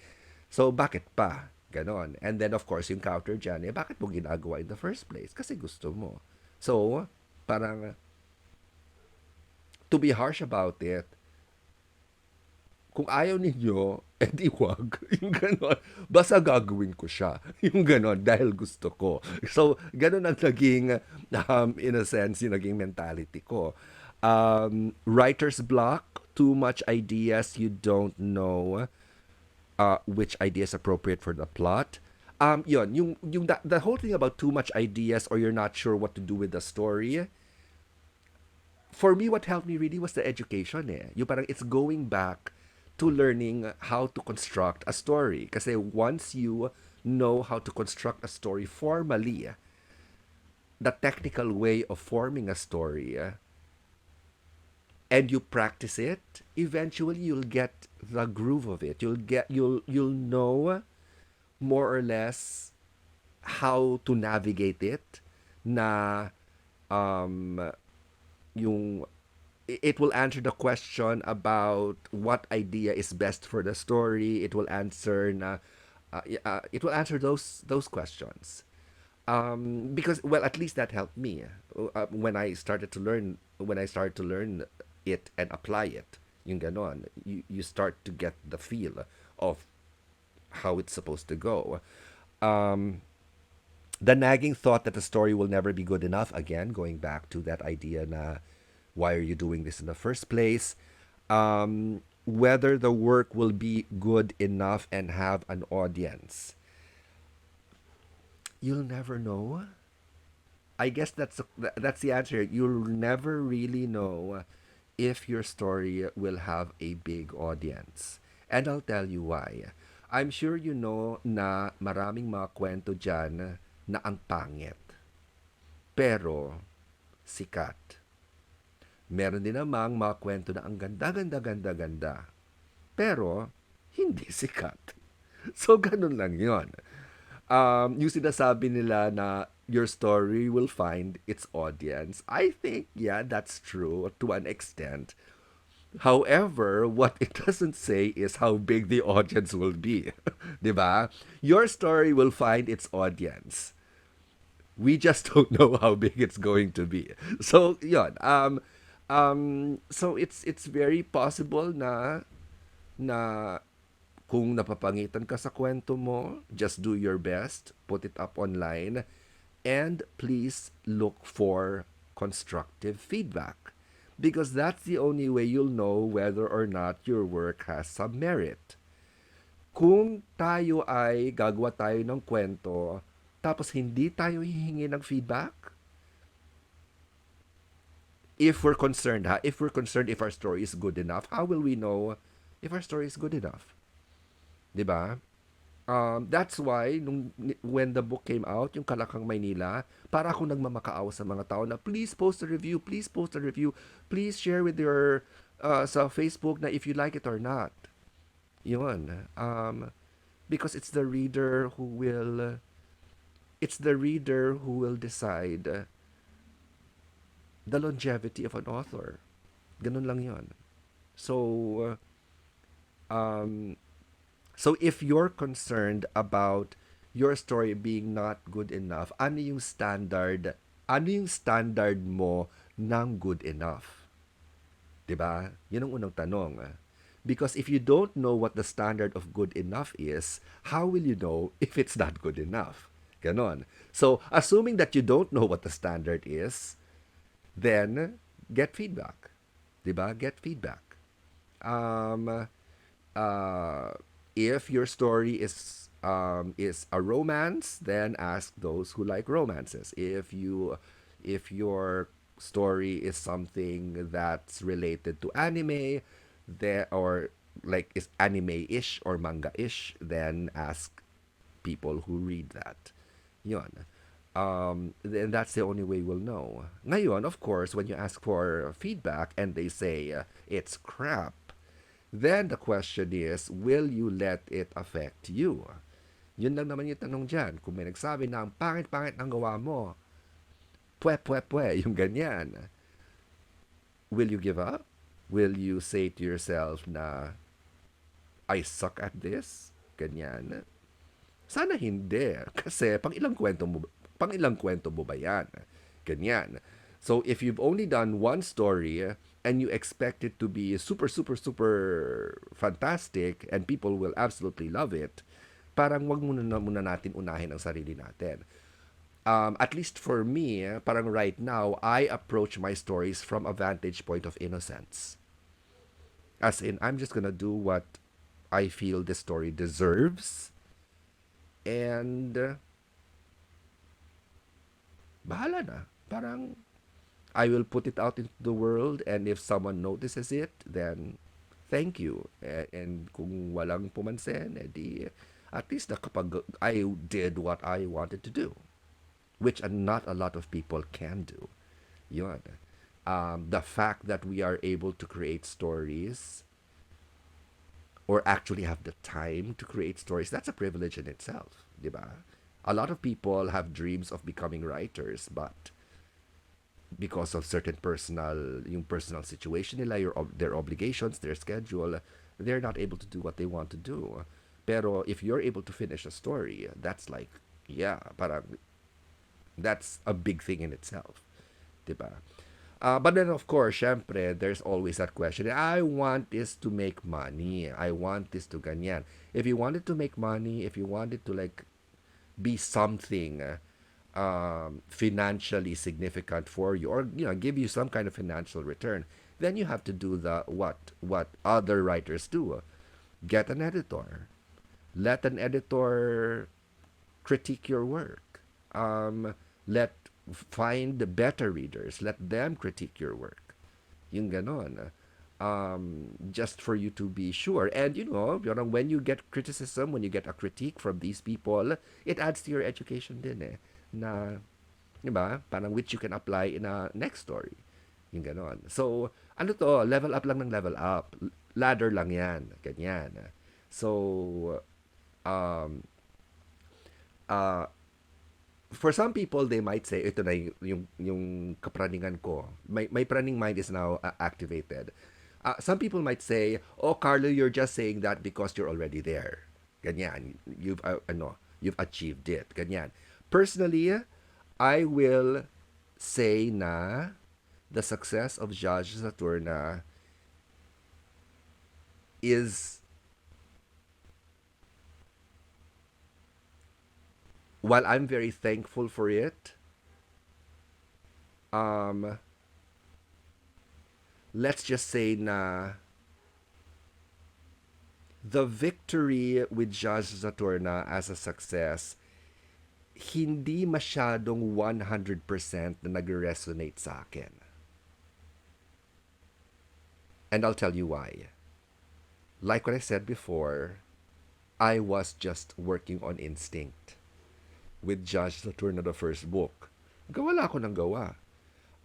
So, bakit pa? Ganon. And then, of course, yung counter dyan, bakit mo ginagawa in the first place? Kasi gusto mo. So, parang, to be harsh about it, kung ayaw ninyo, edi wag. Yung ganon. Basta gagawin ko siya. Yung ganon, dahil gusto ko. So, ganon ang naging, in a sense, yung naging mentality ko. Writer's block, too much ideas, you don't know which idea is appropriate for the plot. The whole thing about too much ideas or you're not sure what to do with the story, for me, what helped me really was the education eh. Yung parang it's going back to learning how to construct a story. Kasi once you know how to construct a story formally, the technical way of forming a story, and you practice it, eventually you'll get the groove of it. You'll know more or less how to navigate it na um yung it will answer the question about what idea is best for the story. It will answer it will answer those questions. Because well, at least that helped me when I started to learn it and apply it. Yung ganon, you start to get the feel of how it's supposed to go. Um, the nagging thought that the story will never be good enough, again going back to that idea na why are you doing this in the first place, whether the work will be good enough and have an audience, you'll never know. I guess that's the answer. You'll never really know if your story will have a big audience. And I'll tell you why. I'm sure you know na maraming mga kwento dyan na ang pangit. Pero, sikat. Meron din namang mga kwento na ang ganda. Pero, hindi sikat. So, ganun lang yon. Yung sinasabi nila na your story will find its audience. I think, yeah, that's true to an extent. However, what it doesn't say is how big the audience will be. 'Di ba? Your story will find its audience. We just don't know how big it's going to be. So, yon. So it's very possible na kung napapangitan ka sa kwento mo, just do your best, put it up online, and please look for constructive feedback. Because that's the only way you'll know whether or not your work has some merit. Kung tayo ay gagawa tayo ng kwento, tapos hindi tayo hihingi ng feedback, if we're concerned if our story is good enough, how will we know if our story is good enough? 'Di ba? That's why when the book came out, yung Kalakang Maynila, para ako nagmamakaawa sa mga tao na please post a review, please share with your sa Facebook na if you like it or not. Yun. Because it's the reader who will decide the longevity of an author. Ganun lang yun. So, um, so if you're concerned about your story being not good enough, ano yung standard mo ng good enough? 'Di ba? Yun ang unang tanong. Because if you don't know what the standard of good enough is, how will you know if it's not good enough? Ganon. So, assuming that you don't know what the standard is, then get feedback. 'Di ba? Get feedback. Um, uh, if your story is a romance, then ask those who like romances. If your story is something that's related to anime, there or like is anime-ish or manga-ish, then ask people who read that. Yun. Then that's the only way we'll know. Ngayon, of course, when you ask for feedback and they say it's crap, then the question is, will you let it affect you? Yun lang naman yung tanong dyan. Kung may nagsabi na ang pangit-pangit ng gawa mo, pwe, yung ganyan. Will you give up? Will you say to yourself na, I suck at this? Ganyan. Sana hindi. Kasi pang ilang kwento mo ba yan? Ganyan. So if you've only done one story and you expect it to be super, super, super fantastic and people will absolutely love it, parang wag muna natin unahin ang sarili natin. At least for me, parang right now, I approach my stories from a vantage point of innocence. As in, I'm just gonna do what I feel the story deserves, and bahala na. Parang, I will put it out into the world, and if someone notices it, then thank you. And kung walang pumansin, edi, at least nakapag I did what I wanted to do, which not a lot of people can do. Yun. The fact that we are able to create stories or actually have the time to create stories, that's a privilege in itself, di ba? A lot of people have dreams of becoming writers, but because of certain yung personal situation nila, their obligations, their schedule, they're not able to do what they want to do. Pero if you're able to finish a story, that's like, yeah, parang that's a big thing in itself, 'di ba? But then of course, syempre, there's always that question. I want this to make money. I want this to ganyan. If you wanted to make money, if you wanted to like be something financially significant for you, or give you some kind of financial return, then you have to do the what other writers do. Get an editor. Let an editor critique your work. Let find the better readers. Let them critique your work. Yung ganon. Just for you to be sure. And when you get criticism, when you get a critique from these people, it adds to your education din eh. Na, di ba? Parang which you can apply in a next story. Yung ganon. So, ano to? Level up lang ng level up. Ladder lang yan. Ganyan. So, um, uh, for some people, they might say, ito na yung kapraningan ko. My praning mind is now activated. Some people might say, oh, Carlo, you're just saying that because you're already there. Ganyan. You've achieved it. Ganyan. Personally, I will say na the success of Judge Saturna is, while I'm very thankful for it, um, let's just say na the victory with Judge Saturna as a success, hindi masyadong 100% na nag-resonate sa akin. And I'll tell you why. Like what I said before, I was just working on instinct with Judge Saturn the first book. Gawa ako ng gawa.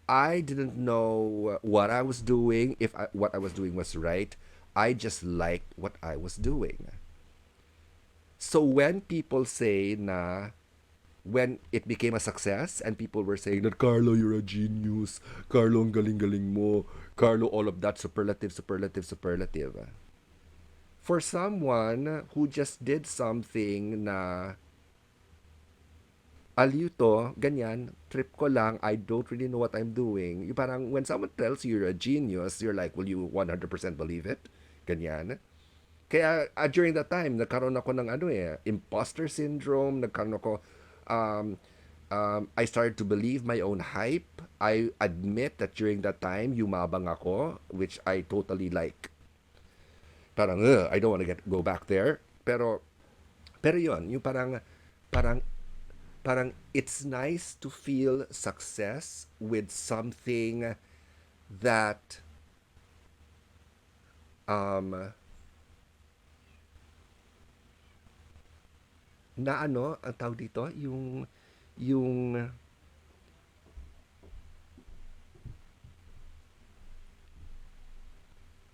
I didn't know what I was doing, if what I was doing was right. I just liked what I was doing. So when people say na when it became a success and people were saying that Carlo, you're a genius, Carlo, ang galing-galing mo, Carlo, all of that superlative, superlative, superlative. For someone who just did something na aliw to, ganyan, trip ko lang, I don't really know what I'm doing. Yung parang when someone tells you you're a genius, you're like, will you 100% believe it? Ganyan. Kaya during that time, nagkaroon ako ng imposter syndrome, nagkaroon ako, um, I started to believe my own hype. I admit that during that time, yumabang ako, which I totally like. Parang, I don't want to go back there. Pero yon, yung parang, parang it's nice to feel success with something that, um, na ang tawag dito, yung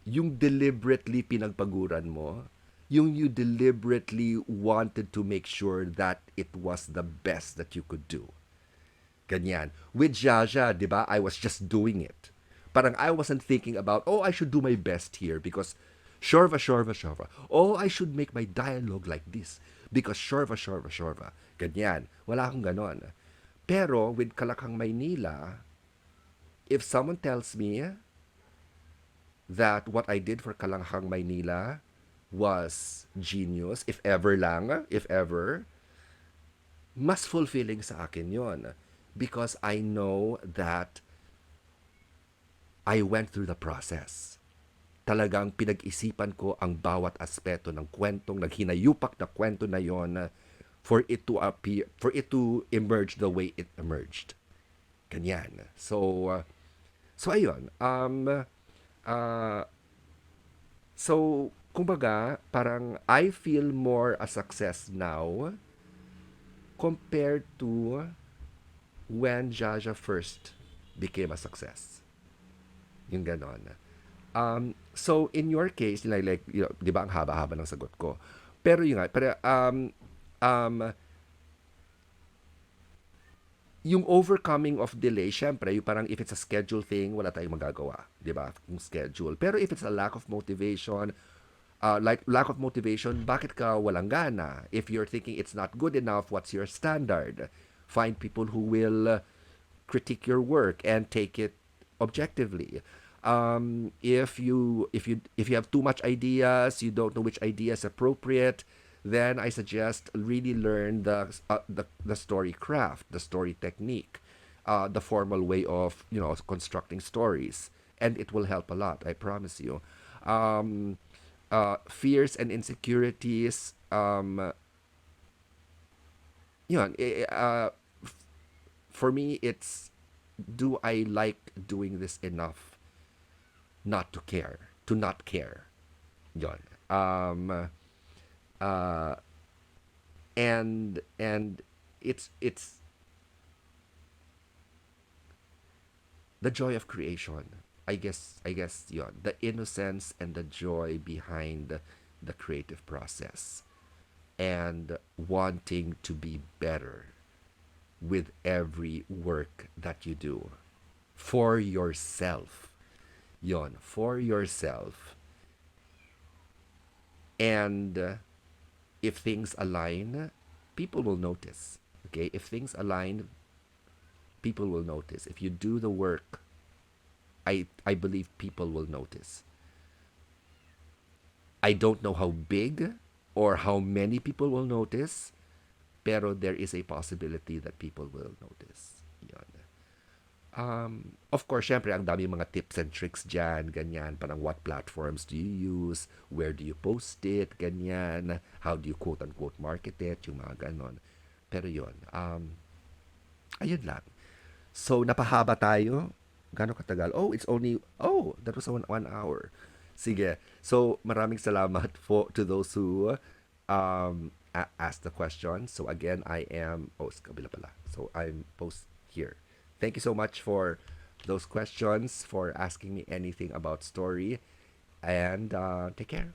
yung deliberately pinagpaguran mo, yung you deliberately wanted to make sure that it was the best that you could do. Ganyan. With Jaja, di ba, I was just doing it. Parang I wasn't thinking about, oh, I should do my best here because Shorva, Shorva, Shorva. Oh, I should make my dialogue like this because Shorva, Shorva, Shorva. Ganyan. Wala akong ganon. Pero with Kalakang Maynila, if someone tells me that what I did for Kalanghang Maynila was genius, if ever lang, if ever, mas fulfilling sa akin yon. Because I know that I went through the process. Talagang pinag-isipan ko ang bawat aspeto ng kwentong, naghinayupak na kwento na yon for it to appear, for it to emerge the way it emerged. Ganyan. So ayun. Uh, So, kumbaga, parang I feel more a success now compared to when Jaja first became a success. Yung ganon. So, in your case, di ba ang haba-haba ng sagot ko? Pero yun nga, um, yung overcoming of delay, syempre, yung parang if it's a schedule thing, wala tayong magagawa, di ba? Yung schedule. Pero if it's a lack of motivation, like lack of motivation, bakit ka walang gana? If you're thinking it's not good enough, what's your standard? Find people who will critique your work and take it objectively. If you have too much ideas, you don't know which idea is appropriate, then I suggest really learn the story craft, the story technique, the formal way of constructing stories, and it will help a lot. I promise you. Um, Fears and insecurities. Yun, for me, it's do I like doing this enough not to care, to not care. Yun. Uh, and it's the joy of creation. I guess yun, the innocence and the joy behind the creative process and wanting to be better with every work that you do for yourself. Yon, for yourself. And if things align, people will notice. Okay? If things align, people will notice. If you do the work, I believe people will notice. I don't know how big or how many people will notice, pero there is a possibility that people will notice. Yun. Of course, syempre, ang dami mga tips and tricks dyan, ganyan. Parang what platforms do you use? Where do you post it? Ganyan. How do you quote-unquote market it? Yung mga ganon. Pero yun. Ayun lang. So, napahaba tayo. Gano'ng katagal? That was 1 hour. Sige. So, maraming salamat to those who ask the question. So again, I am sa kabila pala. So I'm post here. Thank you so much for those questions, for asking me anything about story, and take care.